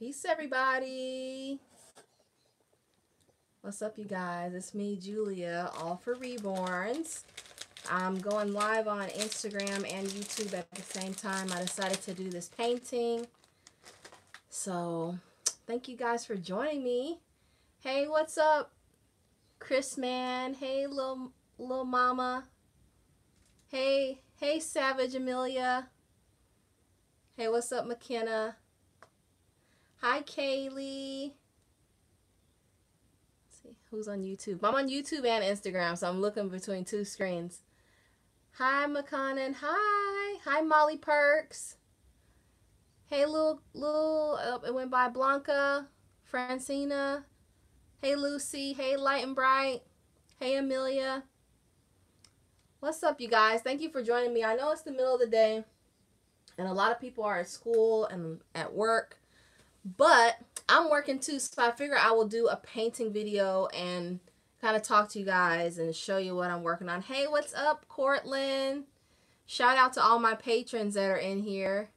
Peace, everybody. What's up, you guys? It's me, Julia, All4Reborns. I'm going live on Instagram and YouTube at the same time. I decided to do this painting. So, thank you guys for joining me. Hey, what's up, Chris Man? Hey, little mama. Hey, Savage Amelia. Hey, what's up, McKenna? Hi, Kaylee. Let's see who's on YouTube. I'm on YouTube and Instagram, so I'm looking between two screens. Hi, McConnon. Hi, Molly Perks. Hey, it went by Blanca, Francina. Hey, Lucy. Hey, Light and Bright. Hey, Amelia. What's up, you guys? Thank you for joining me. I know it's the middle of the day, and a lot of people are at school and at work, but I'm working too, so I figure I will do a painting video and kind of talk to you guys and show you what I'm working on. Hey, what's up, Cortland? Shout out to all my patrons that are in here.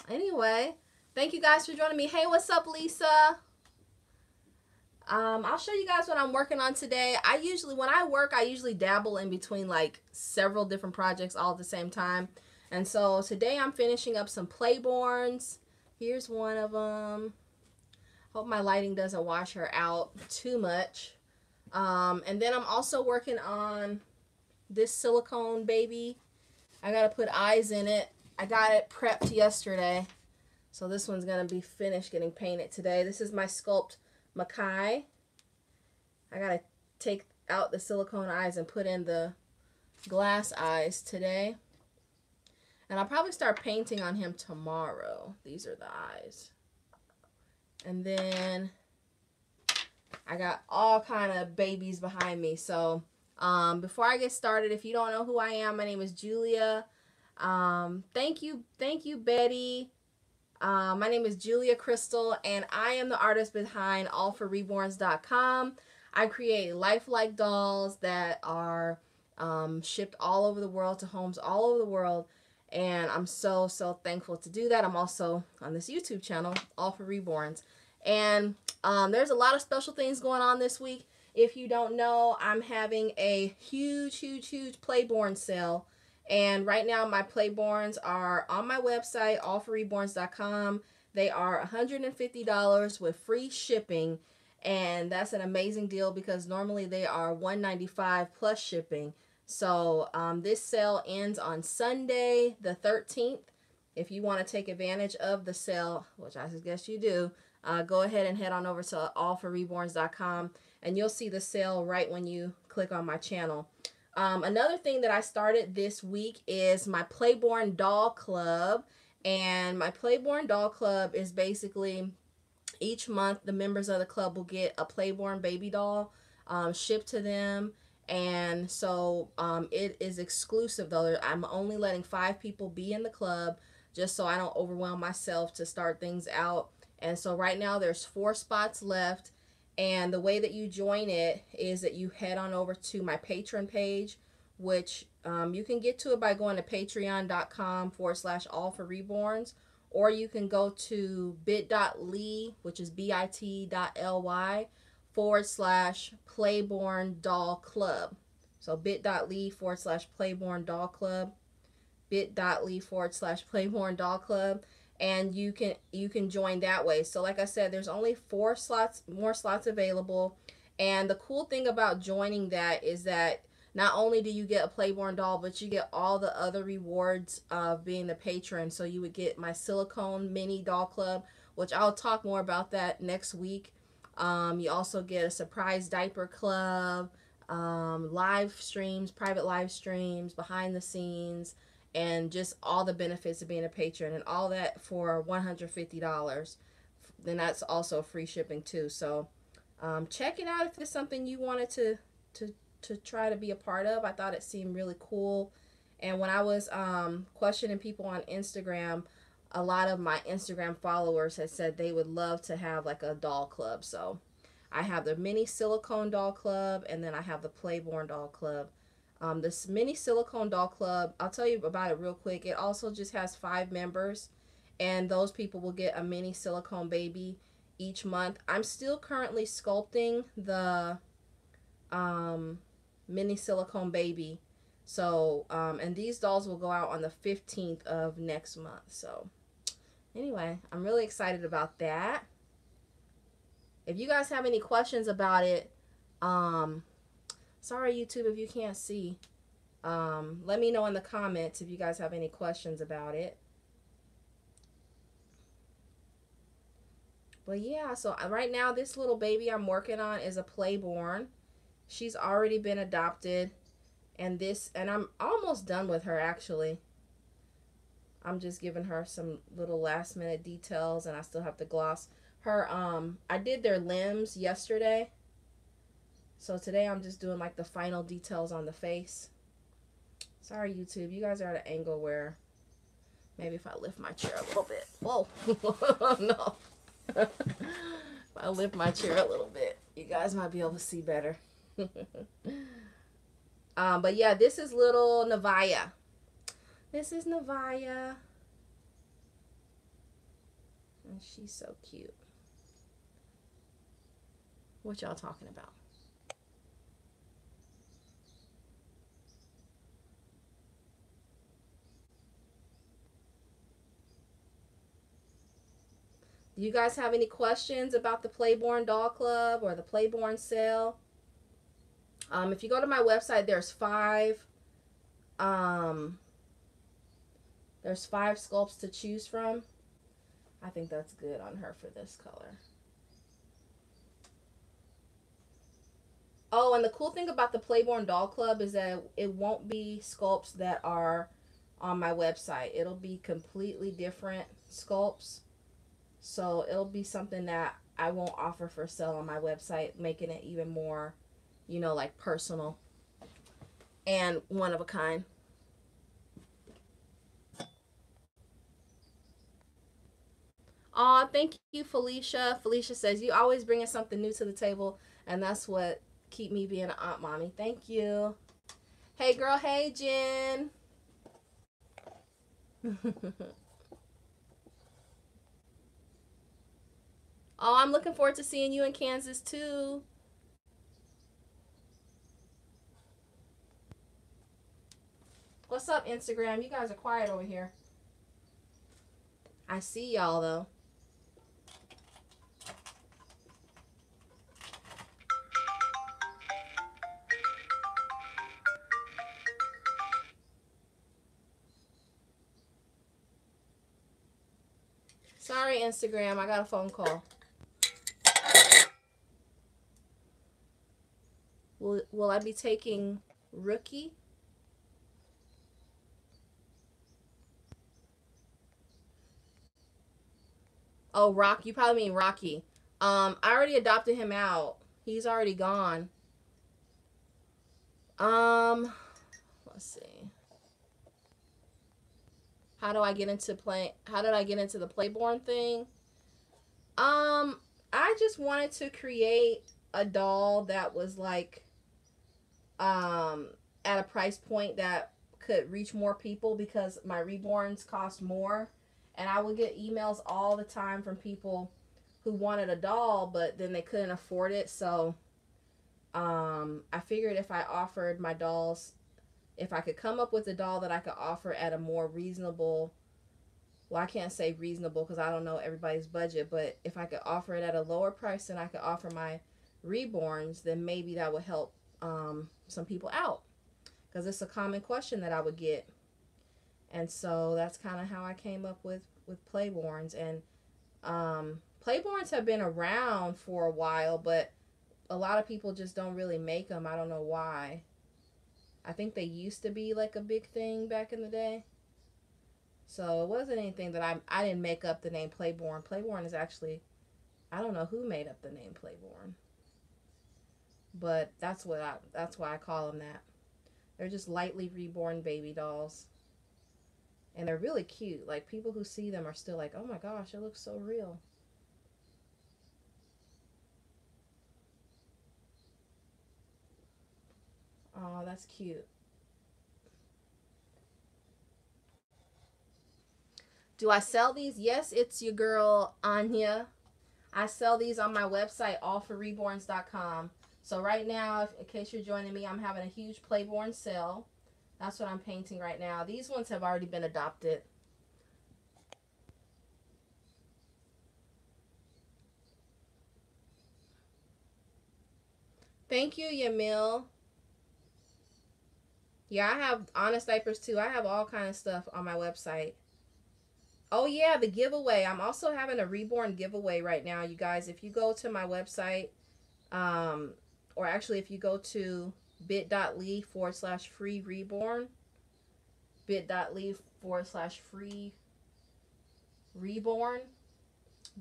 Anyway, thank you guys for joining me. Hey, what's up, Lisa? I'll show you guys what I'm working on today. When I work, I usually dabble in between like several different projects all at the same time. And so today I'm finishing up some Playborns. Here's one of them. Hope my lighting doesn't wash her out too much. And then I'm also working on this silicone baby. I gotta put eyes in it. I got it prepped yesterday. So this one's gonna be finished getting painted today. This is my sculpt Makai. I gotta take out the silicone eyes and put in the glass eyes today. And I'll probably start painting on him tomorrow. These are the eyes. And then I got all kind of babies behind me. So before I get started, if you don't know who I am, my name is Julia. Thank you, Betty. My name is Julia Kristal, and I am the artist behind All4Reborns.com. I create lifelike dolls that are shipped all over the world to homes all over the world, and I'm so thankful to do that. I'm also on this YouTube channel, All4Reborns, and there's a lot of special things going on this week. If you don't know, I'm having a huge Playborn sale. And right now, my Playborns are on my website, All4Reborns.com. They are $150 with free shipping. And that's an amazing deal because normally they are $195 plus shipping. So this sale ends on Sunday, the 13th. If you want to take advantage of the sale, which I suggest you do, go ahead and head on over to All4Reborns.com. And you'll see the sale right when you click on my channel. Another thing that I started this week is my Playborn Doll Club. And my Playborn Doll Club is basically each month the members of the club will get a Playborn baby doll shipped to them. And so it is exclusive though. I'm only letting 5 people be in the club just so I don't overwhelm myself to start things out. And so right now there's 4 spots left. And the way that you join it is that you head on over to my Patreon page, which you can get to it by going to patreon.com/all4reborns, or you can go to bit.ly, which is bit.ly/Playborn Doll Club. So bit.ly/Playborn Doll Club, bit.ly/Playborn Doll Club. And you can join that way. So like I said, there's only 4 more slots available. And the cool thing about joining that is that not only do you get a Playborn doll, but you get all the other rewards of being the patron. So you would get my Silicone mini doll club, which I'll talk more about that next week. You also get a surprise diaper club, live streams, private live streams, behind the scenes, and just all the benefits of being a patron, and all that for $150. Then that's also free shipping too. So check it out if it's something you wanted to try to be a part of. I thought it seemed really cool. And when I was questioning people on Instagram, a lot of my Instagram followers had said they would love to have like a doll club. So I have the mini silicone doll club, and then I have the Playborn doll club. This mini silicone doll club, I'll tell you about it real quick. It also just has 5 members, and those people will get a mini silicone baby each month. I'm still currently sculpting the mini silicone baby. So, and these dolls will go out on the 15th of next month. So, anyway, I'm really excited about that. If you guys have any questions about it, sorry YouTube if you can't see. Let me know in the comments if you guys have any questions about it. But yeah, so right now this little baby I'm working on is a Playborn. She's already been adopted, and I'm almost done with her actually. I'm just giving her some little last minute details, and I still have to gloss her. I did their limbs yesterday, so today I'm just doing like the final details on the face. Sorry YouTube, you guys are at an angle where maybe if I lift my chair a little bit. Whoa. No. If I lift my chair a little bit, you guys might be able to see better. But yeah, this is little Navaya. This is Navaya. And she's so cute. What y'all talking about? Do you guys have any questions about the Playborn Doll Club or the Playborn sale? If you go to my website, there's five sculpts to choose from. I think that's good on her for this color. Oh, and the cool thing about the Playborn Doll Club is that it won't be sculpts that are on my website. It'll be completely different sculpts. So it'll be something that I won't offer for sale on my website, making it even more, you know, like personal and one of a kind. Aw, thank you, Felicia. Felicia says, you always bringing something new to the table, and that's what keep me being an aunt mommy. Thank you. Hey, girl. Hey, Jen. Oh, I'm looking forward to seeing you in Kansas, too. What's up, Instagram? You guys are quiet over here. I see y'all, though. Sorry, Instagram. I got a phone call. Will I be taking Rookie? Oh, Rock. You probably mean Rocky. I already adopted him out. He's already gone. Let's see. How do I get into how did I get into the Playborn thing? I just wanted to create a doll that was like at a price point that could reach more people, because my reborns cost more, and I would get emails all the time from people who wanted a doll but then they couldn't afford it. So I figured if I offered my dolls, if I could come up with a doll that I could offer at a more reasonable, well, I can't say reasonable because I don't know everybody's budget, but if I could offer it at a lower price than I could offer my reborns, then maybe that would help some people out, because it's a common question that I would get. And so that's kind of how I came up with Playborns. And Playborns have been around for a while, but a lot of people just don't really make them. I don't know why. I think they used to be like a big thing back in the day. So it wasn't anything that I didn't make up the name Playborn. Playborn is actually, I don't know who made up the name Playborn, but that's why I call them that. They're just lightly reborn baby dolls, and they're really cute. Like, people who see them are still like, oh my gosh, it looks so real. Oh, that's cute. Do I sell these? Yes, it's your girl, Anya. I sell these on my website, all4reborns.com. So right now, in case you're joining me, I'm having a huge Playborn sale. That's what I'm painting right now. These ones have already been adopted. Thank you, Yamil. Yeah, I have honest diapers too. I have all kind of stuff on my website. Oh yeah, the giveaway. I'm also having a Reborn giveaway right now, you guys. If you go to my website, or actually if you go to bit.ly/free reborn, bit.ly/free reborn,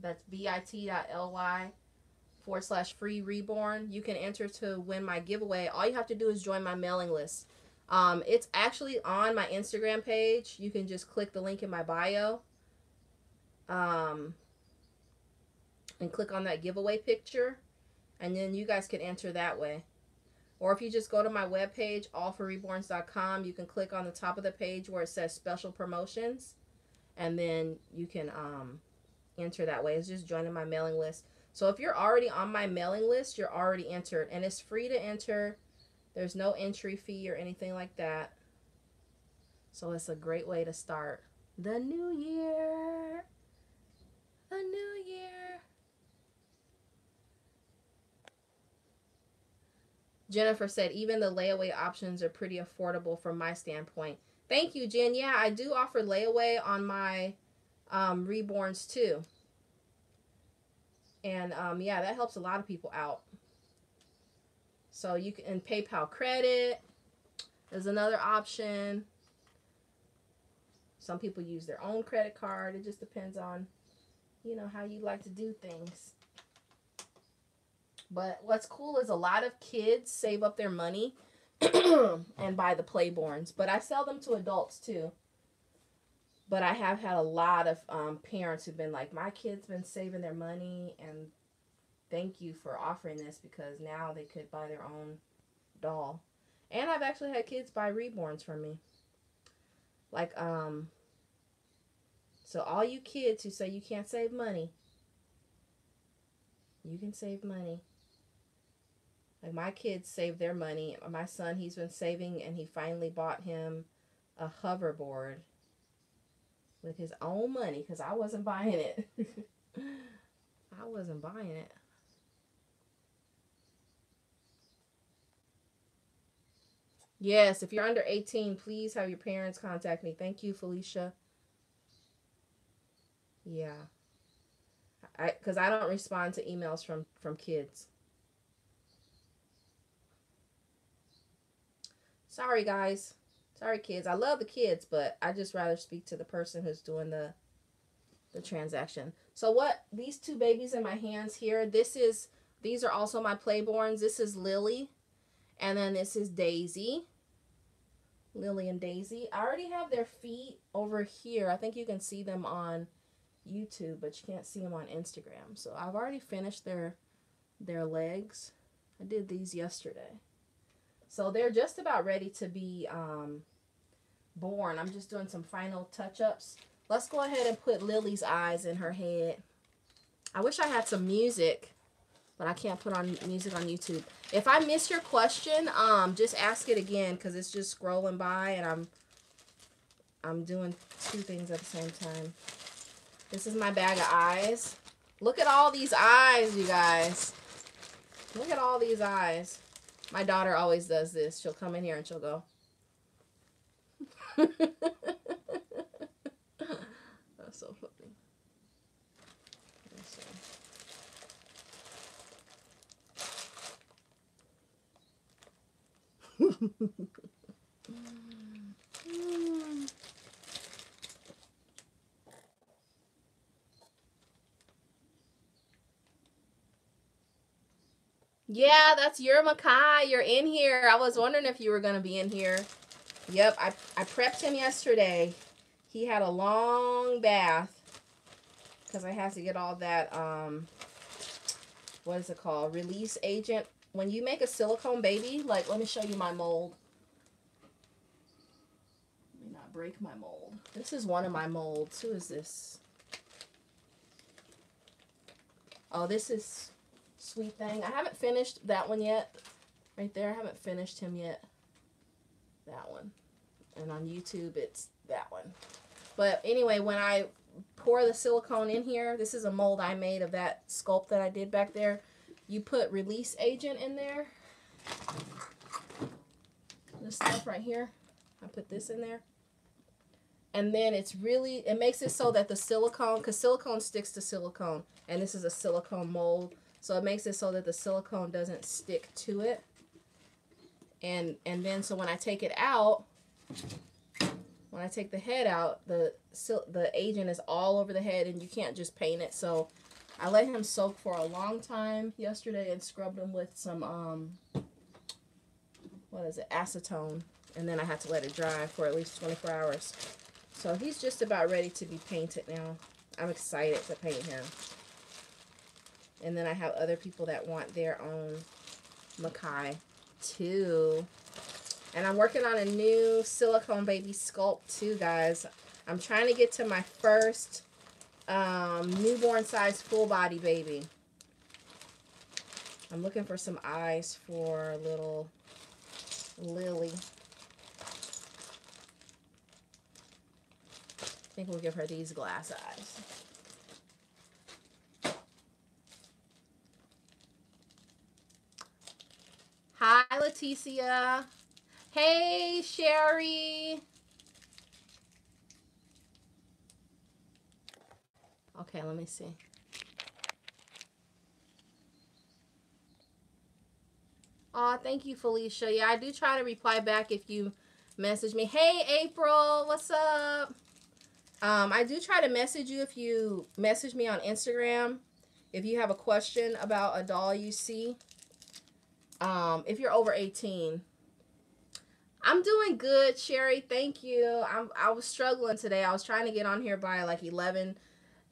that's bit.ly/free reborn, you can enter to win my giveaway. All you have to do is join my mailing list. It's actually on my Instagram page. You can just click the link in my bio, and click on that giveaway picture, and then you guys can enter that way. Or if you just go to my webpage, all4reborns.com, you can click on the top of the page where it says special promotions, and then you can enter that way. It's just joining my mailing list. So if you're already on my mailing list, you're already entered, and it's free to enter. There's no entry fee or anything like that. So it's a great way to start the new year. The new year. Jennifer said, even the layaway options are pretty affordable from my standpoint. Thank you, Jen. Yeah, I do offer layaway on my Reborns too. And yeah, that helps a lot of people out. So you can PayPal credit is another option. Some people use their own credit card. It just depends on, you know, how you like to do things. But what's cool is a lot of kids save up their money and buy the Playborns. But I sell them to adults too. But I have had a lot of parents who've been like, my kid's been saving their money, and thank you for offering this, because now they could buy their own doll. And I've actually had kids buy Reborns from me. Like, so all you kids who say you can't save money, you can save money. Like, my kids save their money. My son, he's been saving, and he finally bought him a hoverboard with his own money, because I wasn't buying it. I wasn't buying it. Yes, if you're under 18, please have your parents contact me. Thank you, Felicia. Yeah. Because I don't respond to emails from kids. Sorry, guys. Sorry, kids. I love the kids, but I just rather speak to the person who's doing the transaction. So what, these two babies in my hands here, these are also my Playborns. This is Lily, and then this is Daisy. Lily and Daisy. I already have their feet over here. I think you can see them on YouTube, but you can't see them on Instagram. So I've already finished their legs. I did these yesterday. So they're just about ready to be born. I'm just doing some final touch-ups. Let's go ahead and put Lily's eyes in her head. I wish I had some music, but I can't put on music on YouTube. If I miss your question, just ask it again, because it's just scrolling by, and I'm doing two things at the same time. This is my bag of eyes. Look at all these eyes, you guys. Look at all these eyes. My daughter always does this. She'll come in here and she'll go. That's so funny. Yeah, that's your Makai. You're in here. I was wondering if you were going to be in here. Yep, I prepped him yesterday. He had a long bath because I had to get all that, what is it called? Release agent. When you make a silicone baby, like, let me show you my mold. Let me not break my mold. This is one of my molds. Who is this? Oh, this is Sweet Thing. I haven't finished that one yet. Right there, I haven't finished him yet. That one. And on YouTube, it's that one. But anyway, when I pour the silicone in here, this is a mold I made of that sculpt that I did back there. You put release agent in there. This stuff right here. I put this in there. And then it makes it so that the silicone, because silicone sticks to silicone, and this is a silicone mold, so it makes it so that the silicone doesn't stick to it. And then so when I take it out, when I take the head out, the agent is all over the head, and you can't just paint it. So I let him soak for a long time yesterday and scrubbed him with some what is it, acetone, and then I had to let it dry for at least 24 hours. So he's just about ready to be painted now. I'm excited to paint him. And then I have other people that want their own Makai too. And I'm working on a new silicone baby sculpt too, guys. I'm trying to get to my first newborn size full body baby. I'm looking for some eyes for little Lily. I think we'll give her these glass eyes. Hi, Leticia. Hey, Sherry. Okay, let me see. Aw, thank you, Felicia. Yeah, I do try to reply back if you message me. Hey, April, what's up? I do try to message you if you message me on Instagram. If you have a question about a doll you see. If you're over 18. I'm doing good, Sherry. Thank you. I was struggling today. I was trying to get on here by like 11:10,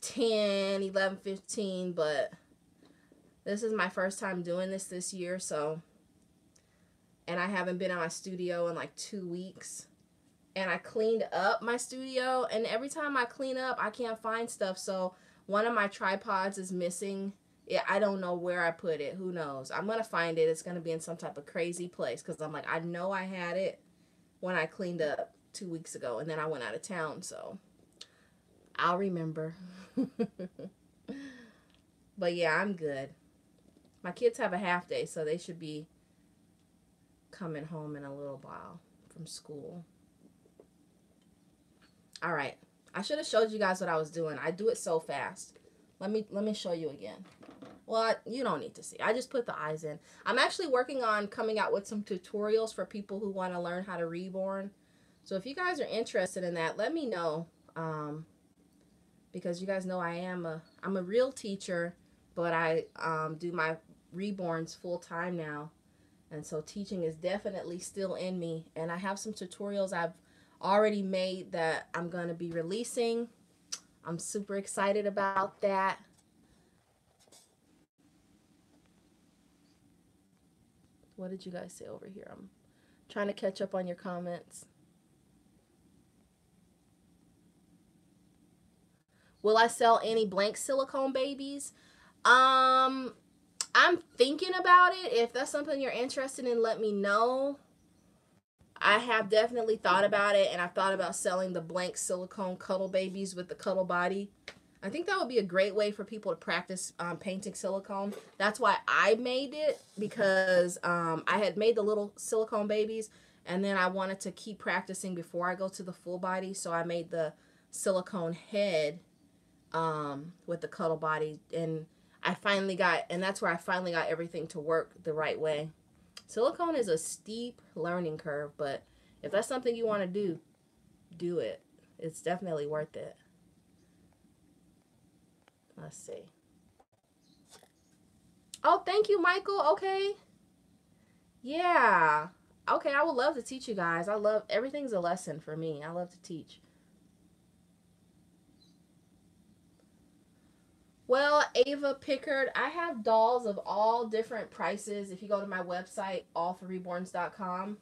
11:15, but this is my first time doing this year, so. And I haven't been in my studio in like 2 weeks. And I cleaned up my studio, and every time I clean up, I can't find stuff. So one of my tripods is missing. Yeah, I don't know where I put it. Who knows? I'm going to find it. It's going to be in some type of crazy place, because I'm like, I know I had it when I cleaned up 2 weeks ago, and then I went out of town, so I'll remember. But yeah, I'm good. My kids have a half day, so they should be coming home in a little while from school. All right, I should have showed you guys what I was doing. I do it so fast. Let me show you again. Well, you don't need to see. I just put the eyes in. I'm actually working on coming out with some tutorials for people who want to learn how to reborn. So if you guys are interested in that, let me know. Because you guys know I'm a real teacher, but I do my reborns full time now. And so teaching is definitely still in me. And I have some tutorials I've already made that I'm going to be releasing. I'm super excited about that. What did you guys say over here? I'm trying to catch up on your comments. Will I sell any blank silicone babies? I'm thinking about it. If that's something you're interested in, let me know. I have definitely thought about it, and I've thought about selling the blank silicone cuddle babies with the cuddle body. I think that would be a great way for people to practice painting silicone. That's why I made it, because I had made the little silicone babies, and then I wanted to keep practicing before I go to the full body, so I made the silicone head with the cuddle body, and that's where I finally got everything to work the right way. Silicone is a steep learning curve, but if that's something you want to do, do it. It's definitely worth it. Let's see. Oh, thank you, Michael. Okay. Yeah. Okay, I would love to teach you guys. Everything's a lesson for me. I love to teach. Well, Ava Pickard, I have dolls of all different prices. If you go to my website, all4reborns.com,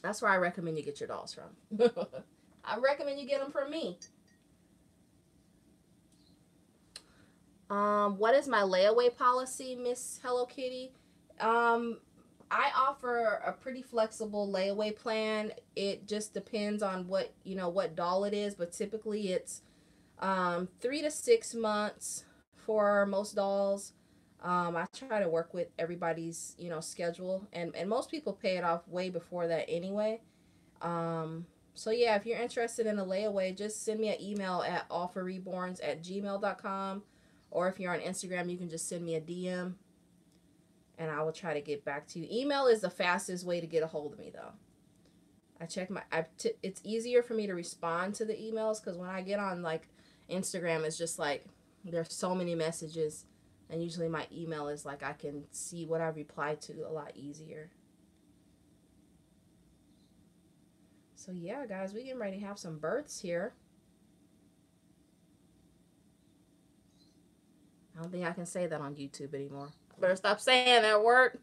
that's where I recommend you get your dolls from. I recommend you get them from me. What is my layaway policy, Miss Hello Kitty? I offer a pretty flexible layaway plan. It just depends on what, what doll it is, but typically it's 3 to 6 months for most dolls. I try to work with everybody's, schedule, and most people pay it off way before that anyway. So yeah, if you're interested in a layaway, just send me an email at all4reborns@gmail.com, or if you're on Instagram, you can just send me a DM, and I will try to get back to you. Email is the fastest way to get a hold of me, though. It's easier for me to respond to the emails, because when I get on like Instagram, it's just like there's so many messages, and usually my email is like I can see what I replied to a lot easier. So yeah, guys, we getting ready to have some births here. I don't think I can say that on YouTube anymore. I better stop saying that word.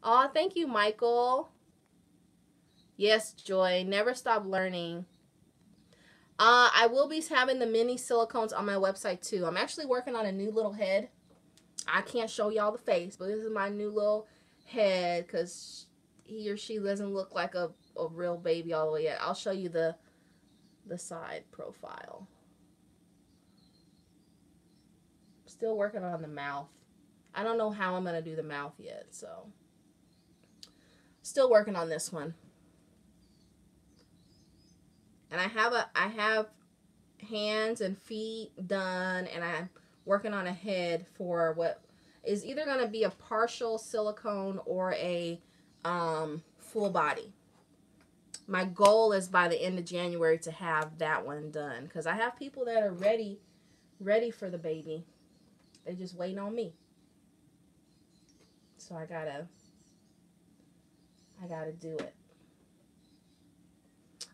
Oh, thank you, Michael. Yes, Joy. Never stop learning. I will be having the mini silicones on my website too. I'm actually working on a new little head. I can't show y'all the face, but this is my new little head, because he or she doesn't look like a real baby all the way yet. I'll show you the side profile. Still working on the mouth. I don't know how I'm going to do the mouth yet, so still working on this one. And I have hands and feet done, and I'm working on a head for what is either going to be a partial silicone or a full body. My goal is by the end of January to have that one done, because I have people that are ready for the baby. They just waiting on me. So I gotta do it.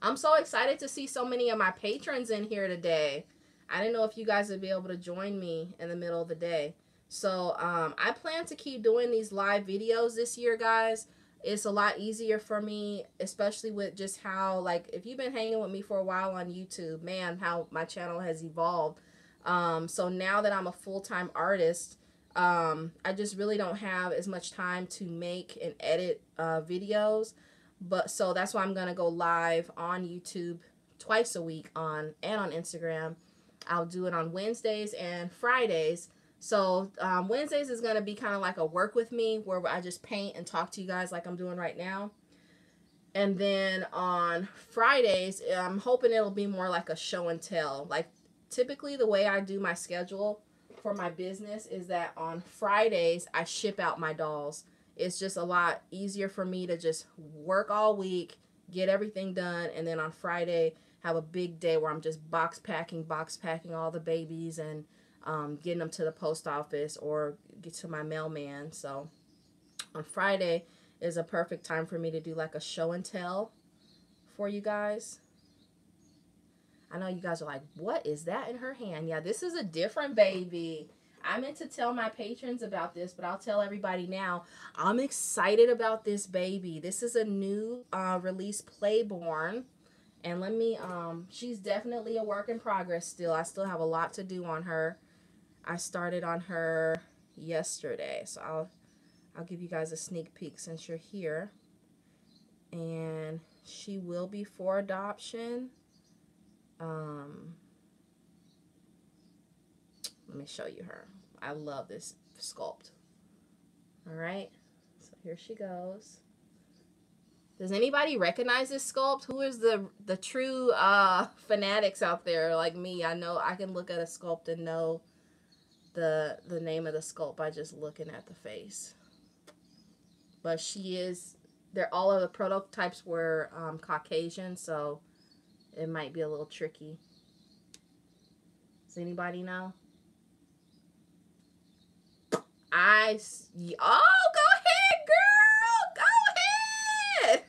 I'm so excited to see so many of my patrons in here today. I didn't know if you guys would be able to join me in the middle of the day. So I plan to keep doing these live videos this year, guys. It's a lot easier for me, especially with just how, like, if you've been hanging with me for a while on YouTube, man, how my channel has evolved. So now that I'm a full-time artist, I just really don't have as much time to make and edit videos. But so that's why I'm going to go live on YouTube twice a week and on Instagram. I'll do it on Wednesdays and Fridays. So Wednesdays is going to be kind of like a work with me, where I just paint and talk to you guys like I'm doing right now. And then on Fridays, I'm hoping it'll be more like a show and tell. Like, typically the way I do my schedule for my business is that on Fridays I ship out my dolls. It's just a lot easier for me to just work all week, get everything done, and then on Friday have a big day where I'm just box packing all the babies and getting them to the post office or get to my mailman. So on Friday is a perfect time for me to do like a show and tell for you guys. I know you guys are like, what is that in her hand? Yeah, this is a different baby. I meant to tell my patrons about this, but I'll tell everybody now. I'm excited about this baby. This is a new release Playborn. And let me, she's definitely a work in progress still. I still have a lot to do on her. I started on her yesterday. So I'll give you guys a sneak peek since you're here. And she will be for adoption. Let me show you her. I love this sculpt. All right, so here she goes. Does anybody recognize this sculpt? Who is the true fanatics out there like me? I know I can look at a sculpt and know the name of the sculpt by just looking at the face. But all of the prototypes were Caucasian, so it might be a little tricky. Does anybody know? Oh, go ahead, girl. Go ahead.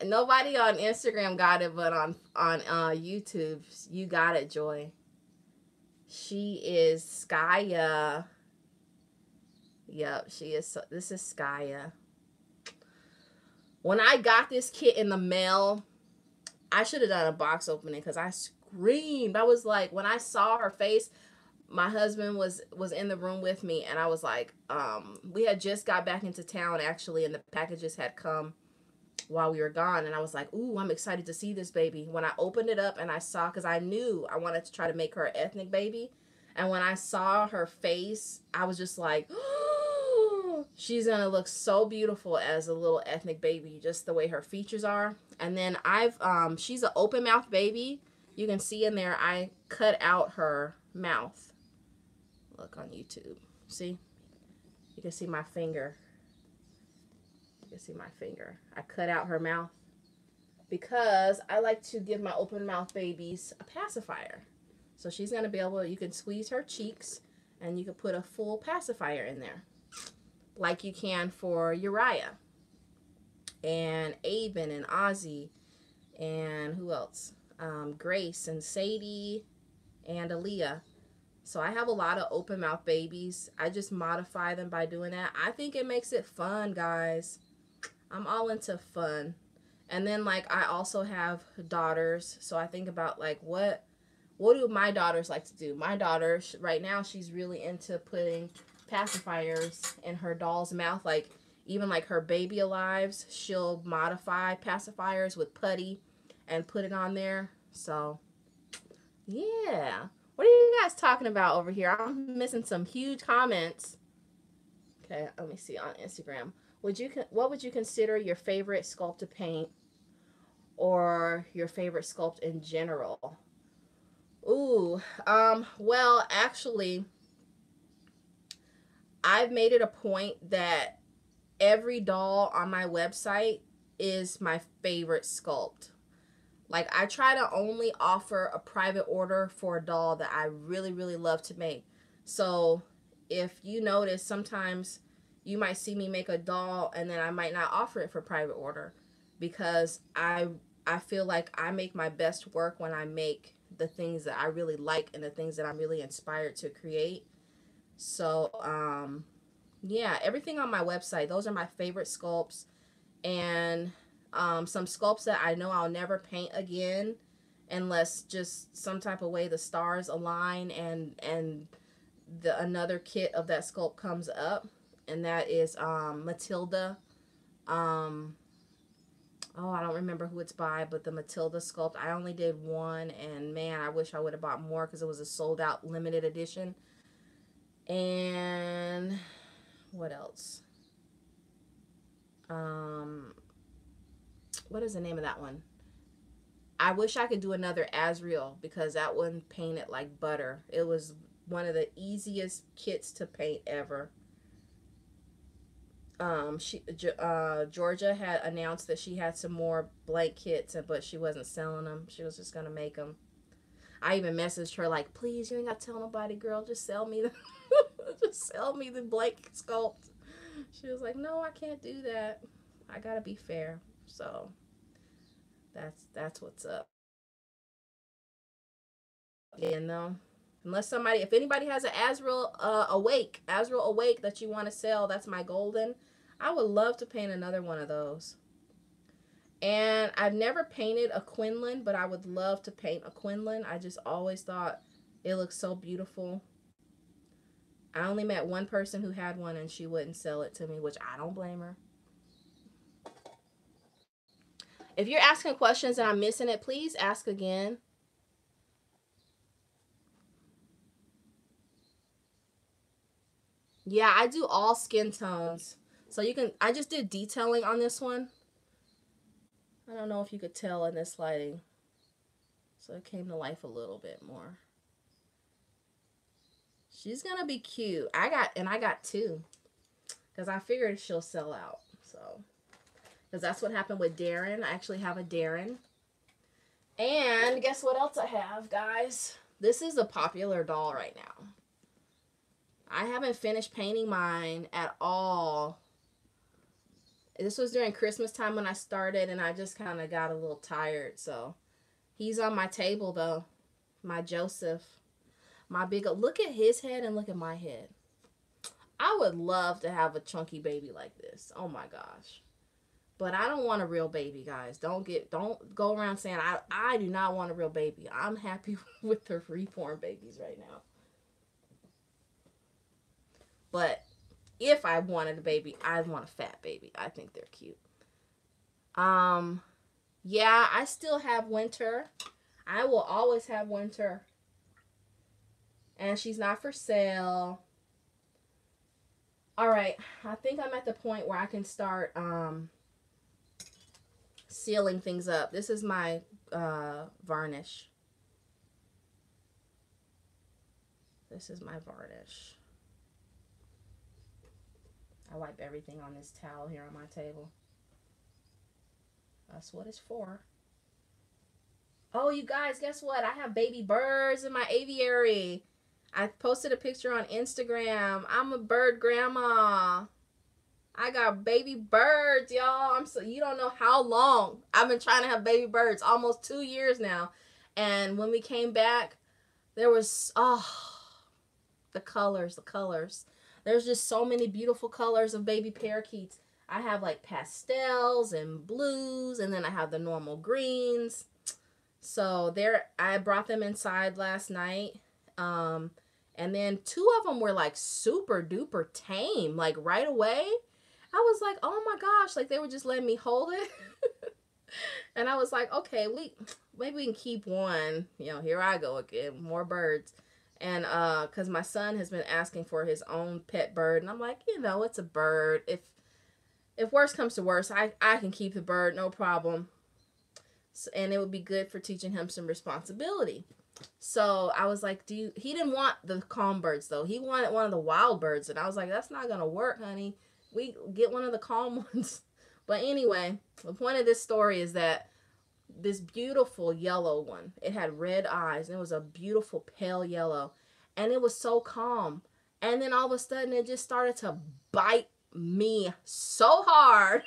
Nobody on Instagram got it, but on YouTube, you got it, Joy. She is Skya. Yep, she is. This is Skya. When I got this kit in the mail, I should have done a box opening because I screamed. I was like, when I saw her face, my husband was in the room with me, and I was like, we had just got back into town actually, and the packages had come while we were gone, and I was like, ooh, I'm excited to see this baby. When I opened it up and I saw, because I knew I wanted to try to make her an ethnic baby, and when I saw her face, I was just like, oh, she's gonna look so beautiful as a little ethnic baby, just the way her features are. And then she's an open mouth baby. You can see in there I cut out her mouth. Look on YouTube. See? You can see my finger. You can see my finger. I cut out her mouth because I like to give my open mouth babies a pacifier. So she's going to be able, you can squeeze her cheeks and you can put a full pacifier in there. Like you can for Uriah and Avon and Ozzy and who else? Grace and Sadie and Aaliyah. So I have a lot of open mouth babies. I just modify them by doing that. I think it makes it fun, guys. I'm all into fun. And then like I also have daughters. So I think about like what do my daughters like to do? My daughter right now, she's really into putting pacifiers in her doll's mouth. Like even like her Baby Alives, she'll modify pacifiers with putty and put it on there. So yeah. What are you guys talking about over here? I'm missing some huge comments. Okay, let me see on Instagram. What would you consider your favorite sculpt to paint or your favorite sculpt in general? Ooh, well, actually, I've made it a point that every doll on my website is my favorite sculpt. Like, I try to only offer a private order for a doll that I really, really love to make. So, if you notice, sometimes you might see me make a doll and then I might not offer it for private order because I feel like I make my best work when I make the things that I really like and the things that I'm really inspired to create. So, yeah, everything on my website, those are my favorite sculpts. And some sculpts that I know I'll never paint again unless just some type of way the stars align and another kit of that sculpt comes up, and that is Matilda. Oh, I don't remember who it's by, but the Matilda sculpt. I only did one, and man, I wish I would have bought more because it was a sold out limited edition. And what else? What is the name of that one? I wish I could do another Azrael because that one painted like butter. It was one of the easiest kits to paint ever. Georgia had announced that she had some more blank kits, but she wasn't selling them. She was just gonna make them. I even messaged her like, please, you ain't gotta tell nobody, girl. Just sell me the, just sell me the blank sculpt. She was like, no, I can't do that. I gotta be fair. So that's what's up. And no, unless somebody, if anybody has an Azrael Awake that you want to sell, that's my golden. I would love to paint another one of those. And I've never painted a Quinlan, but I would love to paint a Quinlan. I just always thought it looks so beautiful. I only met one person who had one and she wouldn't sell it to me, which I don't blame her. If you're asking questions and I'm missing it, please ask again. Yeah, I do all skin tones. So you can, I just did detailing on this one. I don't know if you could tell in this lighting. So it came to life a little bit more. She's gonna be cute. I got two. Because I figured she'll sell out. So, because that's what happened with Darren. I actually have a Darren. And guess what else I have, guys? This is a popular doll right now. I haven't finished painting mine at all. This was during Christmas time when I started, and I just kind of got a little tired. So, he's on my table, though. My Joseph. My big... Look at his head and look at my head. I would love to have a chunky baby like this. Oh, my gosh. But I don't want a real baby, guys. Don't go around saying I do not want a real baby. I'm happy with the reborn babies right now. But if I wanted a baby, I'd want a fat baby. I think they're cute. Yeah, I still have Winter. I will always have Winter. And she's not for sale. All right, I think I'm at the point where I can start sealing things up. This is my varnish. This is my varnish. I wipe everything on this towel here on my table. That's what it's for. Oh, you guys, guess what? I have baby birds in my aviary. I posted a picture on Instagram. I'm a bird grandma. I got baby birds, y'all. You don't know how long I've been trying to have baby birds. Almost 2 years now. And when we came back, there was, the colors. There's just so many beautiful colors of baby parakeets. I have like pastels and blues, and then I have the normal greens. So I brought them inside last night. And then 2 of them were like super duper tame, like right away. I was like, oh my gosh, like they were just letting me hold it. And I was like, okay, maybe we can keep one. You know, here I go again, more birds. And because my son has been asking for his own pet bird, and I'm like, you know, it's a bird. If worse comes to worse, I can keep the bird, no problem. And it would be good for teaching him some responsibility. So I was like, he didn't want the calm birds though. He wanted one of the wild birds. And I was like, that's not going to work, honey. We get one of the calm ones. But anyway, the point of this story is that this beautiful yellow one, it had red eyes, and it was a beautiful pale yellow, and it was so calm. And then all of a sudden it just started to bite me so hard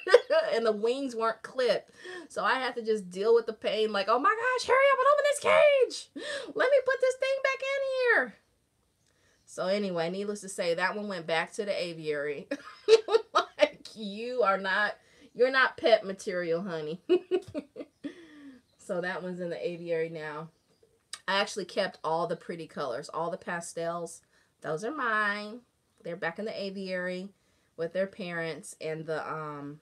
and the wings weren't clipped, so I had to just deal with the pain, like, oh my gosh, hurry up and open this cage, let me put this thing back in here. So anyway, needless to say, that one went back to the aviary. Like, you're not pet material, honey. So that one's in the aviary now. I actually kept all the pretty colors, all the pastels. Those are mine. They're back in the aviary with their parents, and the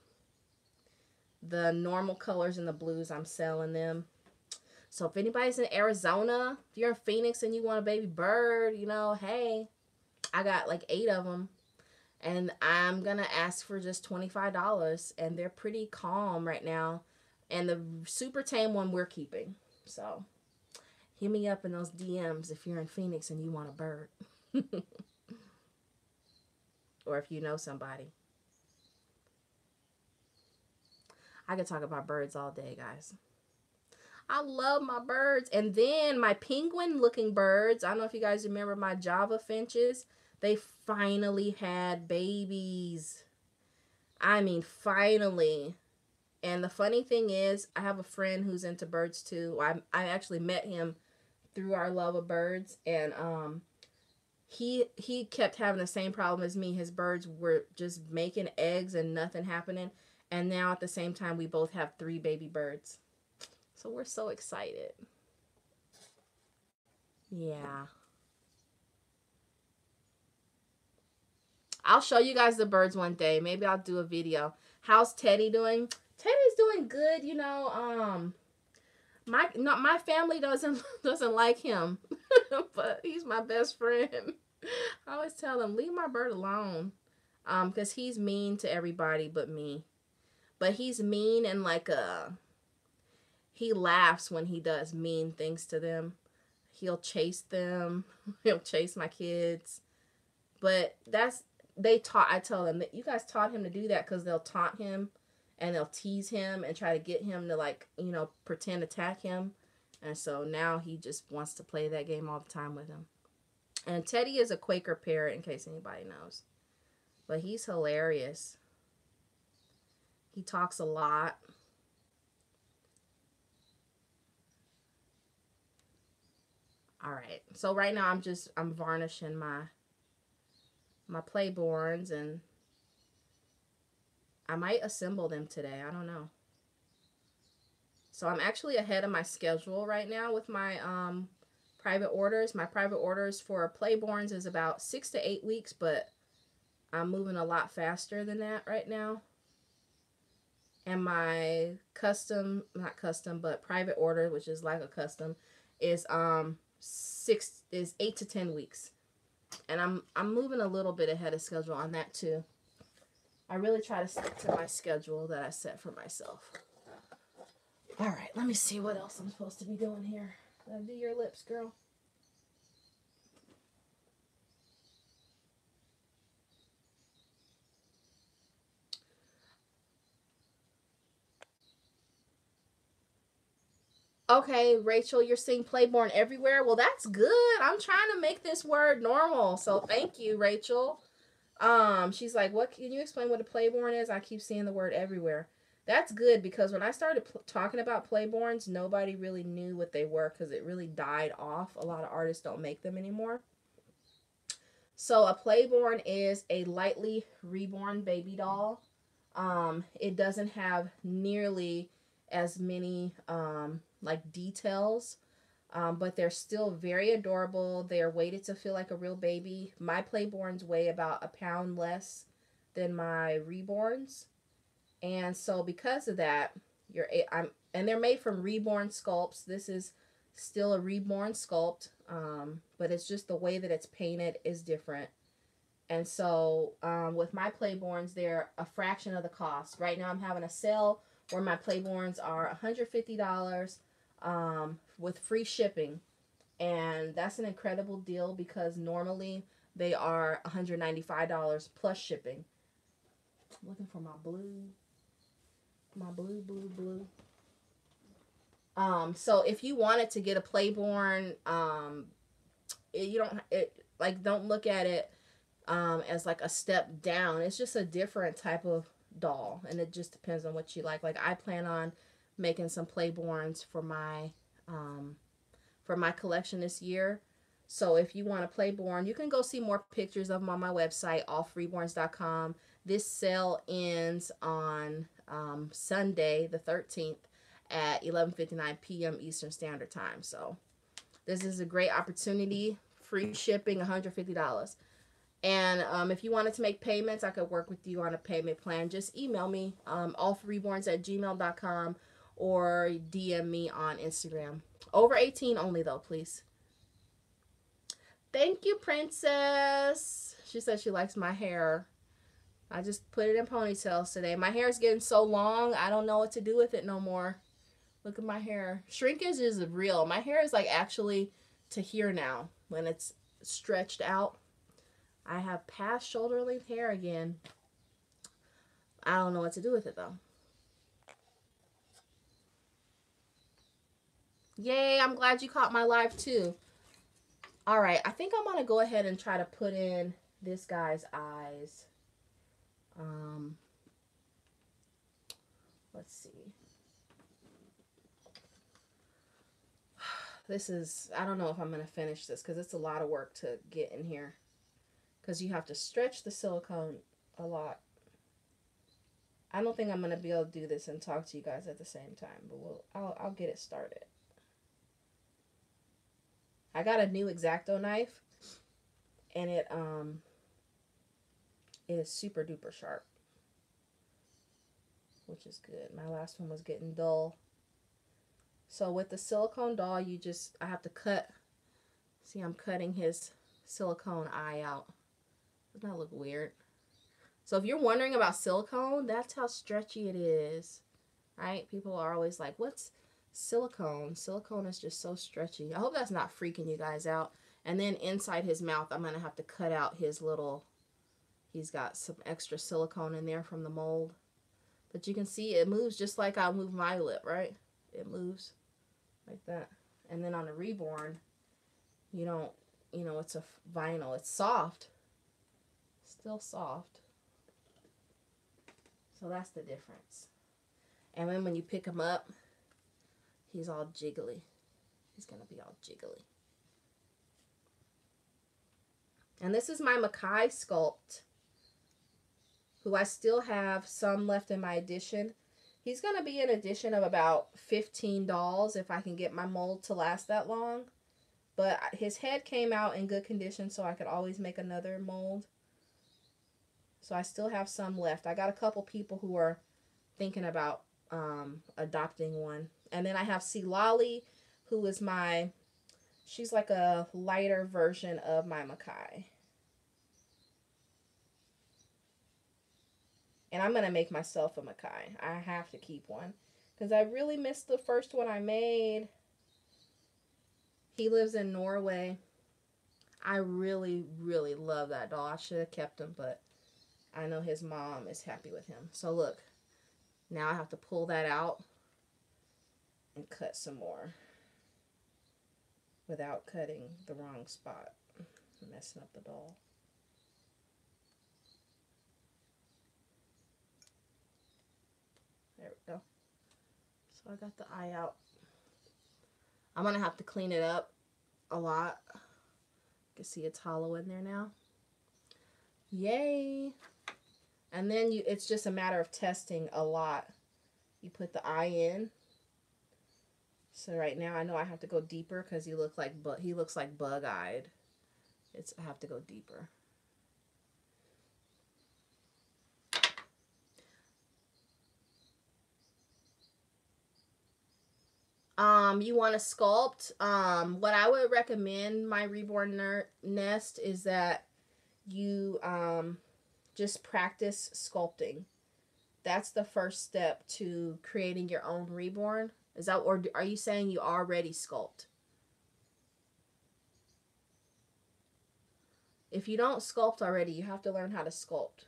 normal colors and the blues, I'm selling them. So if anybody's in Arizona, if you're in Phoenix and you want a baby bird, you know, hey, I got like 8 of them, and I'm gonna ask for just $25, and they're pretty calm right now, and the super tame one we're keeping. So hit me up in those DMs if you're in Phoenix and you want a bird. Or if you know somebody. I could talk about birds all day, guys. I love my birds. And then my penguin looking birds, I don't know if you guys remember my Java finches, they finally had babies. I mean, finally. And the funny thing is, I have a friend who's into birds too. I actually met him through our love of birds, and he kept having the same problem as me. His birds were just making eggs and nothing happening. And now at the same time, we both have 3 baby birds. So we're so excited. Yeah. I'll show you guys the birds one day. Maybe I'll do a video. How's Teddy doing? Teddy's doing good, you know. My family doesn't like him. But he's my best friend. I always tell him, leave my bird alone. Because he's mean to everybody but me. But he's mean and like he laughs when he does mean things to them. He'll chase them. He'll chase my kids. But I tell them that you guys taught him to do that because they'll taunt him and they'll tease him and try to get him to, like, you know, pretend attack him. And so now he just wants to play that game all the time with him. And Teddy is a Quaker parrot, in case anybody knows. But he's hilarious. He talks a lot. All right. So right now I'm varnishing my Playborns, and I might assemble them today. I don't know. So I'm actually ahead of my schedule right now with my private orders. My private orders for Playborns is about 6 to 8 weeks, but I'm moving a lot faster than that right now. And my custom, not custom, but private order, which is like a custom, is 8 to 10 weeks. And I'm moving a little bit ahead of schedule on that too. I really try to stick to my schedule that I set for myself. All right, let me see what else I'm supposed to be doing here. Do your lips, girl. Okay, Rachel, you're seeing Playborn everywhere. Well, that's good. I'm trying to make this word normal. So thank you, Rachel. She's like, what, can you explain what a Playborn is? I keep seeing the word everywhere. That's good, because when I started talking about Playborns, nobody really knew what they were because it really died off. A lot of artists don't make them anymore. So a Playborn is a lightly reborn baby doll. It doesn't have nearly as many like details, but they're still very adorable. They are weighted to feel like a real baby. My Playborns weigh about a pound less than my Reborns, and so because of that, and they're made from Reborn sculpts. This is still a Reborn sculpt, but it's just the way that it's painted is different. And so with my Playborns, they're a fraction of the cost. Right now I'm having a sale where my Playborns are $150 with free shipping. And that's an incredible deal because normally they are $195 plus shipping. I'm looking for my blue. My blue. So if you wanted to get a Playborn, don't look at it as like a step down. It's just a different type of doll, and it just depends on what you like. Like I plan on making some Playborns for my collection this year. So if you want a Playborn, you can go see more pictures of them on my website, all4reborns.com. This sale ends on Sunday the 13th at 11:59 p.m. Eastern Standard Time. So this is a great opportunity. Free shipping, $150. And if you wanted to make payments, I could work with you on a payment plan. Just email me, all4reborns@gmail.com, or DM me on Instagram. Over 18 only, though, please. Thank you, Princess. She said she likes my hair. I just put it in ponytails today. My hair is getting so long, I don't know what to do with it no more. Look at my hair. Shrinkage is real. My hair is like actually to here now when it's stretched out. I have past shoulder length hair again. I don't know what to do with it though. Yay, I'm glad you caught my live too. All right, I think I'm going to go ahead and try to put in this guy's eyes. Let's see. This is, I don't know if I'm going to finish this because it's a lot of work to get in here. Because you have to stretch the silicone a lot. I don't think I'm going to be able to do this and talk to you guys at the same time. But I'll get it started. I got a new X-Acto knife. And it is super duper sharp. Which is good. My last one was getting dull. So with the silicone doll, I have to cut. See, I'm cutting his silicone eye out. Doesn't that look weird? So if you're wondering about silicone, that's how stretchy it is. Right? People are always like, what's silicone? Silicone is just so stretchy. I hope that's not freaking you guys out. And then inside his mouth, I'm going to have to cut out his little, he's got some extra silicone in there from the mold. But you can see it moves just like I move my lip, right? It moves like that. And then on a Reborn, it's a vinyl. It's soft. Still soft. So that's the difference. And then when you pick him up, he's all jiggly. He's going to be all jiggly. And this is my Makai sculpt, who I still have some left in my edition. He's going to be an edition of about 15 dolls if I can get my mold to last that long. But his head came out in good condition, so I could always make another mold. So I still have some left. I got a couple people who are thinking about adopting one. And then I have Lolly, who is she's like a lighter version of my Makai. And I'm going to make myself a Makai. I have to keep one. Because I really missed the first one I made. He lives in Norway. I really, really love that doll. I should have kept him, but I know his mom is happy with him. So look, now I have to pull that out and cut some more without cutting the wrong spot. I'm messing up the doll. There we go. So I got the eye out. I'm going to have to clean it up a lot. You can see it's hollow in there now. Yay! And then it's just a matter of testing a lot. You put the eye in. So right now I know I have to go deeper because he looks like bug-eyed. I have to go deeper. You want to sculpt. What I would recommend my Reborn nest is that you just practice sculpting. That's the first step to creating your own Reborn. Is that, or are you saying you already sculpt? If you don't sculpt already, you have to learn how to sculpt.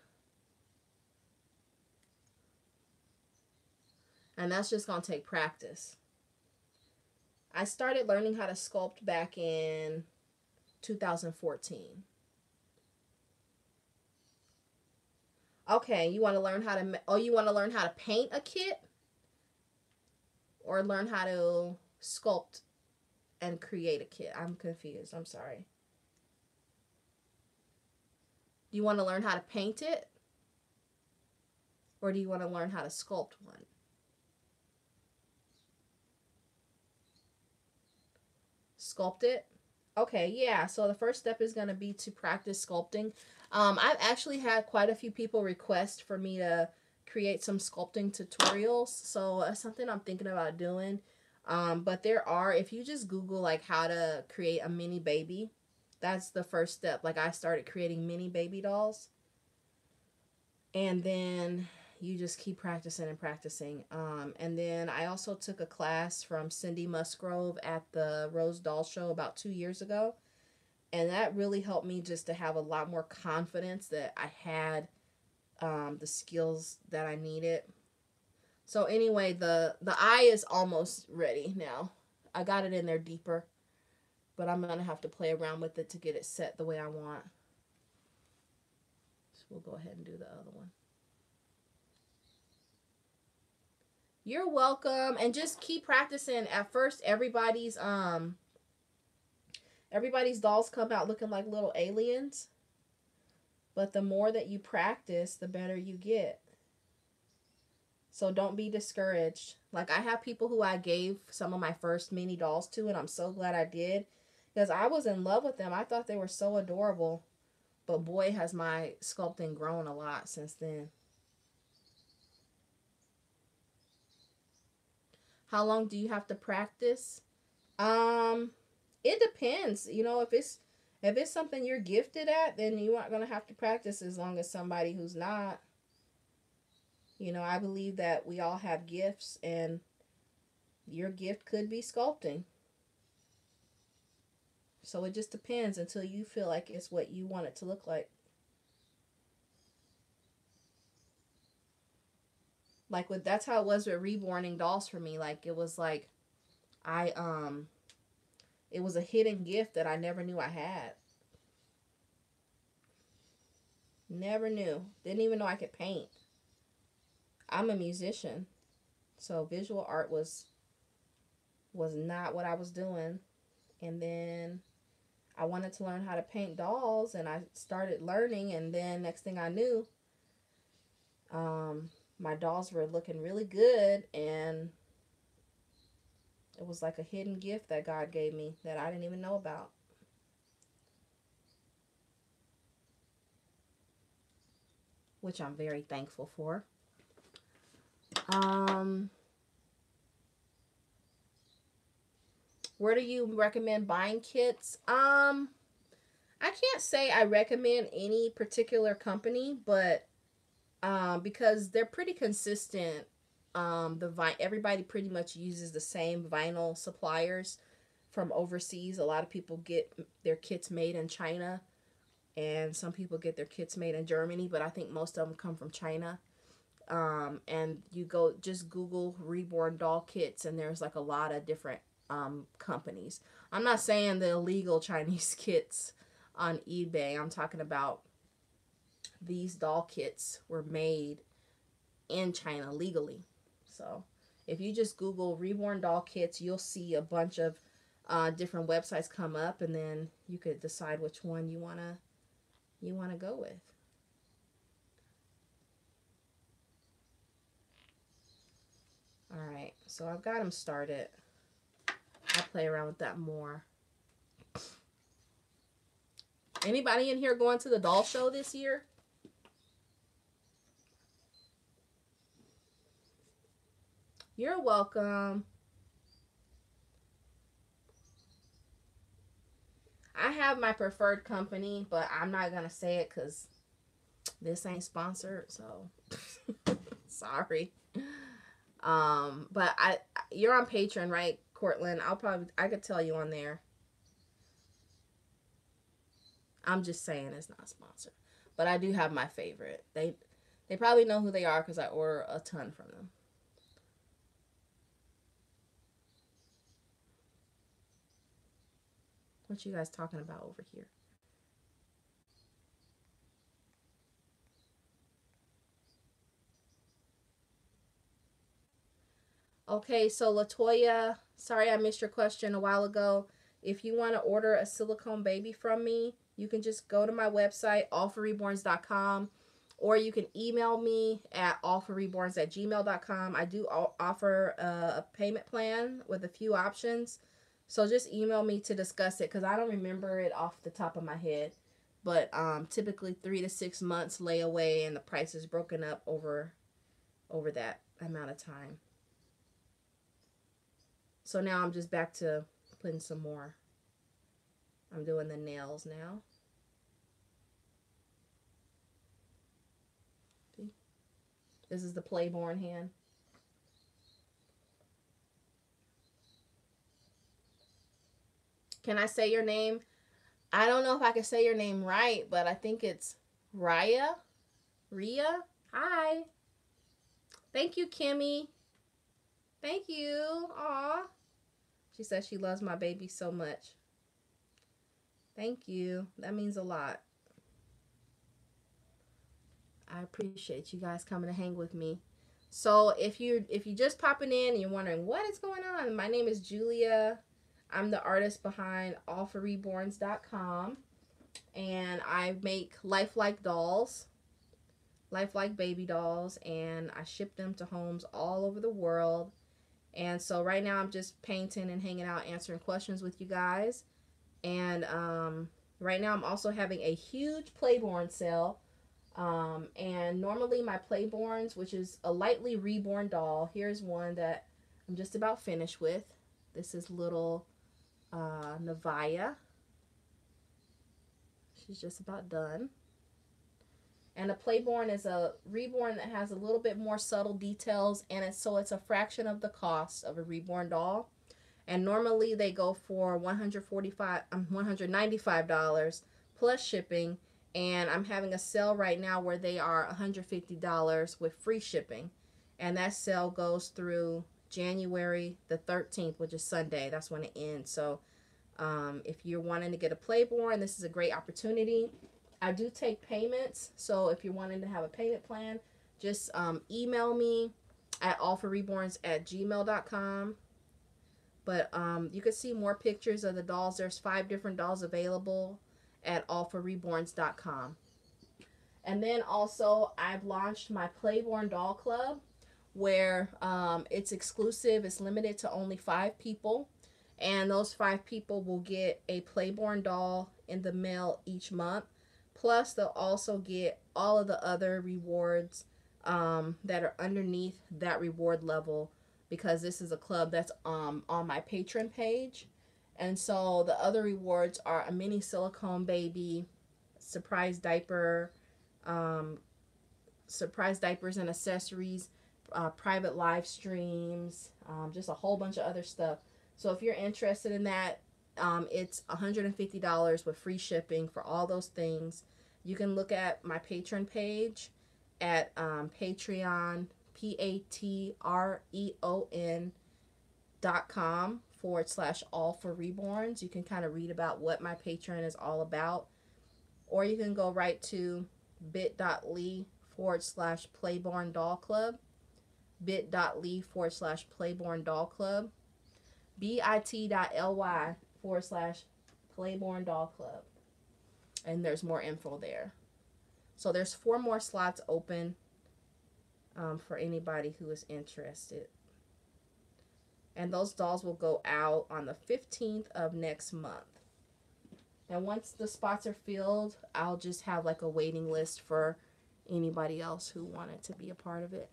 And that's just going to take practice. I started learning how to sculpt back in 2014. Okay, you want to learn how to, you want to learn how to paint a kit? Or learn how to sculpt and create a kit? I'm confused. I'm sorry. Do you want to learn how to paint it? Or do you want to learn how to sculpt one? Sculpt it? Okay, yeah. So the first step is going to be to practice sculpting. I've actually had quite a few people request for me to create some sculpting tutorials. So that's something I'm thinking about doing. But there are, if you just Google like how to create a mini baby, that's the first step. Like I started creating mini baby dolls. And then you just keep practicing and practicing. And then I also took a class from Cindy Musgrove at the Rose Doll Show about 2 years ago. And that really helped me just to have a lot more confidence that I had the skills that I needed. So anyway, the eye is almost ready now. I got it in there deeper. But I'm going to have to play around with it to get it set the way I want. So we'll go ahead and do the other one. You're welcome. And just keep practicing. At first, everybody's dolls come out looking like little aliens. But the more that you practice, the better you get. So don't be discouraged. Like I have people who I gave some of my first mini dolls to, and I'm so glad I did. Because I was in love with them. I thought they were so adorable. But boy, has my sculpting grown a lot since then. How long do you have to practice? It depends. You know, if it's something you're gifted at, then you aren't going to have to practice as long as somebody who's not. You know, I believe that we all have gifts, and your gift could be sculpting. So it just depends until you feel like it's what you want it to look like. That's how it was with reborning dolls for me. Like it was like it was a hidden gift that I never knew I had. Never knew. Didn't even know I could paint. I'm a musician. So visual art was not what I was doing. And then I wanted to learn how to paint dolls, and I started learning, and then next thing I knew, My dolls were looking really good, and it was like a hidden gift that God gave me that I didn't even know about. Which I'm very thankful for. Um, where do you recommend buying kits? I can't say I recommend any particular company, but because they're pretty consistent. Everybody pretty much uses the same vinyl suppliers from overseas. A lot of people get their kits made in China, and some people get their kits made in Germany, but I think most of them come from China. And you go just Google Reborn doll kits, and there's like a lot of different companies. I'm not saying the illegal Chinese kits on eBay. I'm talking about these doll kits were made in China legally. So if you just Google Reborn doll kits, you'll see a bunch of different websites come up, and then you could decide which one you wanna go with. All right, so I've got them started. I'll play around with that more. Anybody in here going to the doll show this year? You're welcome. I have my preferred company, but I'm not gonna say it because this ain't sponsored. So sorry. But you're on Patreon, right, Cortland? I could tell you on there. I'm just saying it's not sponsored, but I do have my favorite. They probably know who they are because I order a ton from them. What you guys talking about over here? Okay, so Latoya, sorry I missed your question a while ago. If you want to order a silicone baby from me, you can just go to my website, all4reborns.com, or you can email me at all4reborns@gmail.com. I do offer a payment plan with a few options. So just email me to discuss it because I don't remember it off the top of my head. But typically 3 to 6 months layaway, and the price is broken up over that amount of time. So now I'm just back to putting some more. I'm doing the nails now. See? This is the Playborn hand. Can I say your name? I don't know if I can say your name right, but I think it's Raya. Ria. Hi. Thank you, Kimmy. Thank you. Aw. She says she loves my baby so much. Thank you. That means a lot. I appreciate you guys coming to hang with me. So if you just popping in and you're wondering what is going on, my name is Julia. I'm the artist behind All4Reborns.com, and I make lifelike dolls, lifelike baby dolls, and I ship them to homes all over the world. And so right now I'm just painting and hanging out, answering questions with you guys. And right now I'm also having a huge Playborn sale. And normally my Playborns, which is a lightly reborn doll, here's one that I'm just about finished with. This is little Navaya. She's just about done. And a Playborn is a reborn that has a little bit more subtle details, and it's a fraction of the cost of a reborn doll. And normally they go for $195 plus shipping, and I'm having a sale right now where they are $150 with free shipping. And that sale goes through January the 13th, which is Sunday. That's when it ends. So if you're wanting to get a Playborn, this is a great opportunity. I do take payments, so if you're wanting to have a payment plan, just email me at all4reborns@gmail.com. But you can see more pictures of the dolls. There's 5 different dolls available at all4reborns.com. And then also I've launched my Playborn doll club where it's exclusive. It's limited to only 5 people. And those 5 people will get a Playborn doll in the mail each month. Plus, they'll also get all of the other rewards that are underneath that reward level, because this is a club that's on my patron page. And so the other rewards are a mini silicone baby, surprise diaper, um, surprise diapers and accessories, private live streams, just a whole bunch of other stuff. So if you're interested in that, it's $150 with free shipping for all those things. You can look at my patron page at Patreon, patreon.com/, All4Reborns. You can kind of read about what my Patreon is all about. Or you can go right to bit.ly/Playborn Doll Club, bit.ly/Playborn Doll Club, bit.ly/Playborn Doll Club. And there's more info there. So there's 4 more slots open for anybody who is interested. And those dolls will go out on the 15th of next month. And once the spots are filled, I'll just have like a waiting list for anybody else who wanted to be a part of it.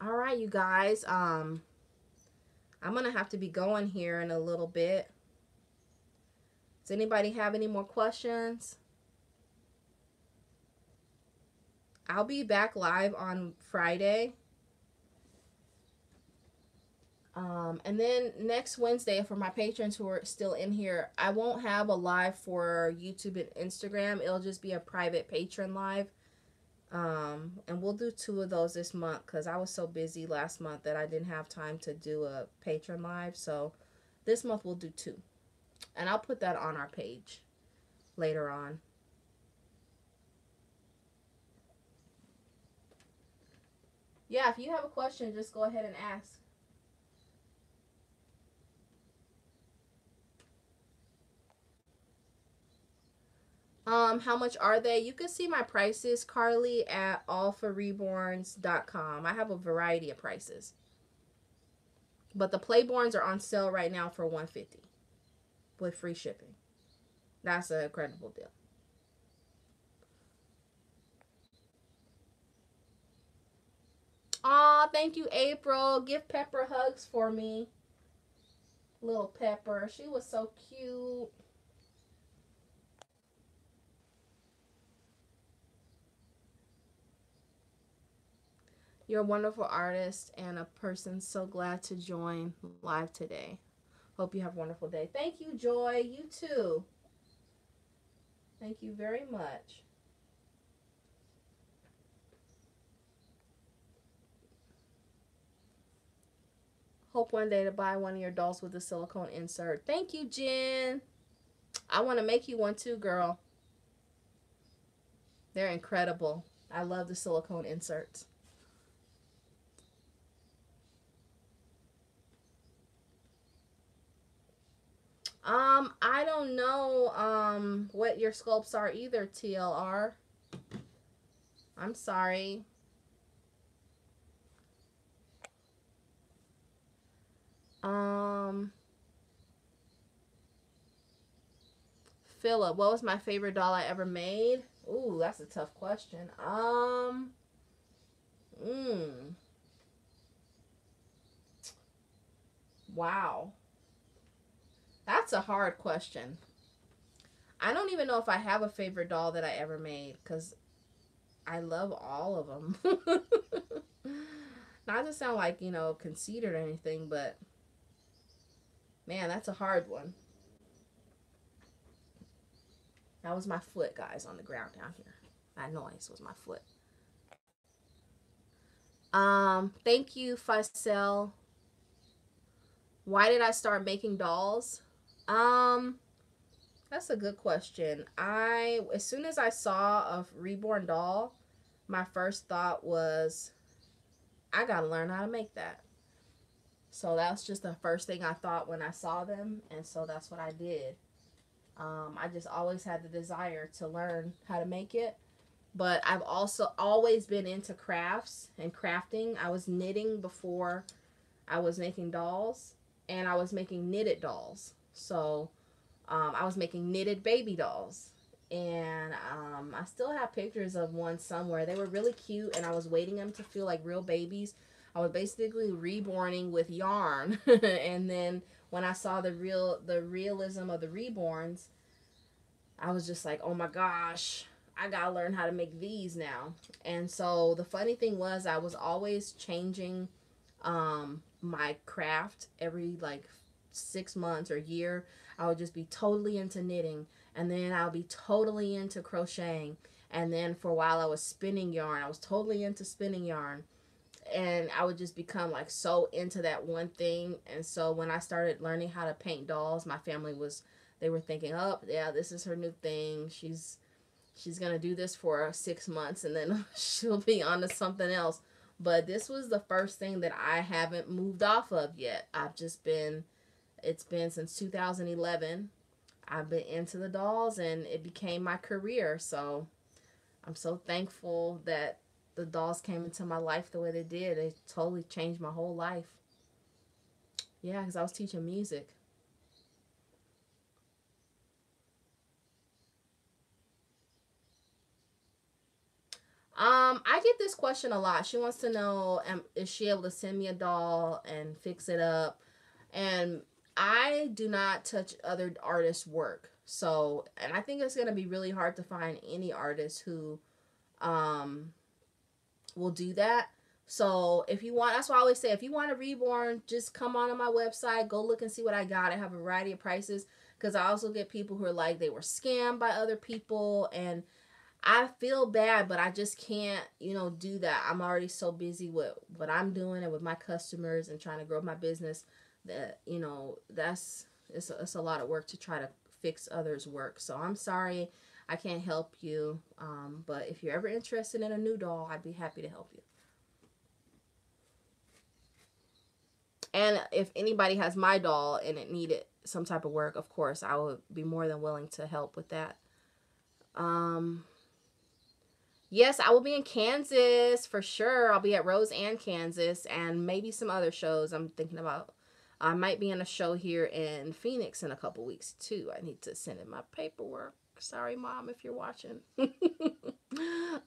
All right, you guys. I'm going to have to be going here in a little bit. Does anybody have any more questions? I'll be back live on Friday. And then next Wednesday, for my patrons who are still in here, I won't have a live for YouTube and Instagram. It'll just be a private patron live. And we'll do 2 of those this month because I was so busy last month that I didn't have time to do a patron live. So this month we'll do 2. And I'll put that on our page later on. Yeah, if you have a question, just go ahead and ask. How much are they? You can see my prices, Carly, at all4reborns.com. I have a variety of prices. But the Playborns are on sale right now for $150 with free shipping. That's an incredible deal. Aw, thank you, April. Give Pepper hugs for me. Little Pepper. She was so cute. You're a wonderful artist and a person so glad to join live today. Hope you have a wonderful day. Thank you, Joy. You too. Thank you very much. Hope one day to buy one of your dolls with a silicone insert. Thank you, Jen. I want to make you one too, girl. They're incredible. I love the silicone inserts. I don't know what your sculpts are either, TLR. I'm sorry. Philip, what was my favorite doll I ever made? Ooh, that's a tough question. Wow. That's a hard question. I don't even know if I have a favorite doll that I ever made because I love all of them. Not to sound like, conceited or anything, but man, that's a hard one. That was my foot, guys, on the ground down here. That noise was my foot. Thank you, Faisal. Why did I start making dolls? That's a good question. As soon as I saw a reborn doll, my first thought was, I gotta learn how to make that. So that's just the first thing I thought when I saw them, and so that's what I did. I just always had the desire to learn how to make it. But I've also always been into crafts and crafting. I was knitting before I was making dolls, and I was making knitted dolls. So I was making knitted baby dolls. And I still have pictures of one somewhere. They were really cute, and I was waiting them to feel like real babies. I was basically reborning with yarn. And then when I saw the realism of the reborns, I was just like, oh my gosh, I gotta learn how to make these now. And so the funny thing was, I was always changing my craft every like 6 months or year. I would just be totally into knitting, and then I'll be totally into crocheting, and then for a while I was spinning yarn. I was totally into spinning yarn, and I would just become like so into that one thing. And so when I started learning how to paint dolls, my family was, they were thinking, oh yeah, this is her new thing. She's gonna do this for 6 months, and then she'll be on to something else. But this was the first thing that I haven't moved off of yet. It's been since 2011. I've been into the dolls, and it became my career. So I'm so thankful that the dolls came into my life the way they did. It totally changed my whole life. Yeah, because I was teaching music. I get this question a lot. She wants to know, is she able to send me a doll and fix it up? And I do not touch other artists' work. So, and I think it's going to be really hard to find any artist who um, will do that. So if you want, that's why I always say, if you want a reborn, just come on my website, go look and see what I got. I have a variety of prices, because I also get people who are like, they were scammed by other people, and I feel bad, but I just can't, do that. I'm already so busy with what I'm doing and with my customers and trying to grow my business that, it's a lot of work to try to fix others' work. So I'm sorry I can't help you. But if you're ever interested in a new doll, I'd be happy to help you. And if anybody has my doll and it needed some type of work, of course, I would be more than willing to help with that. Yes, I will be in Kansas for sure. I'll be at Rose and Kansas, and maybe some other shows I'm thinking about. I might be in a show here in Phoenix in a couple weeks too. I need to send in my paperwork. Sorry, Mom, if you're watching.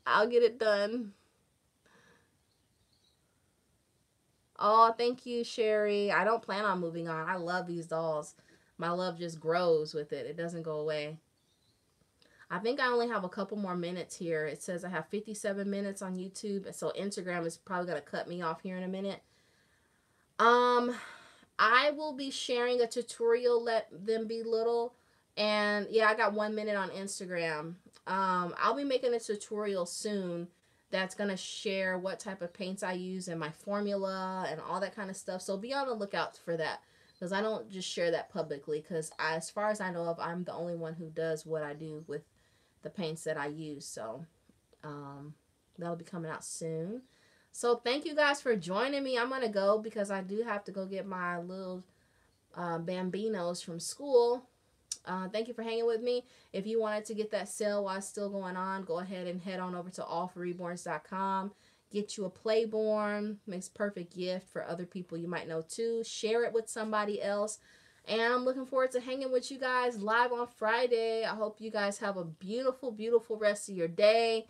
I'll get it done. Oh, thank you, Sherry. I don't plan on moving on. I love these dolls. My love just grows with it. It doesn't go away. I think I only have a couple more minutes here. It says I have 57 minutes on YouTube, so Instagram is probably going to cut me off here in a minute. I will be sharing a tutorial, Let Them Be Little. And yeah, I got 1 minute on Instagram. I'll be making a tutorial soon that's going to share what type of paints I use and my formula and all that kind of stuff. So be on the lookout for that, because I don't just share that publicly, because as far as I know of, I'm the only one who does what I do with the paints that I use. So that'll be coming out soon. So thank you guys for joining me. I'm going to go because I do have to go get my little bambinos from school. Thank you for hanging with me. If you wanted to get that sale while it's still going on, go ahead and head on over to all4reborns.com. Get you a Playborn. Makes perfect gift for other people you might know too. Share it with somebody else. And I'm looking forward to hanging with you guys live on Friday. I hope you guys have a beautiful, beautiful rest of your day.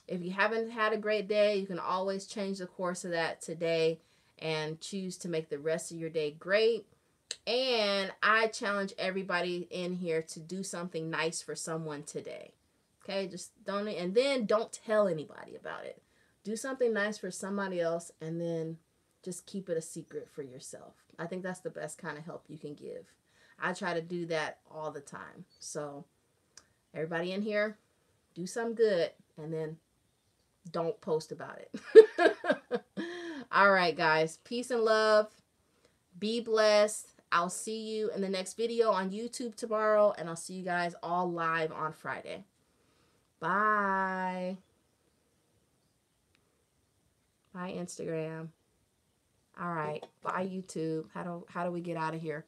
If you haven't had a great day, you can always change the course of that today and choose to make the rest of your day great. And I challenge everybody in here to do something nice for someone today. Okay, just don't, and then don't tell anybody about it. Do something nice for somebody else, and then just keep it a secret for yourself. I think that's the best kind of help you can give. I try to do that all the time. So everybody in here, do some good, and then don't post about it. All right, guys. Peace and love. Be blessed. I'll see you in the next video on YouTube tomorrow, and I'll see you guys all live on Friday. Bye. Bye, Instagram. All right. Bye, YouTube. How do we get out of here?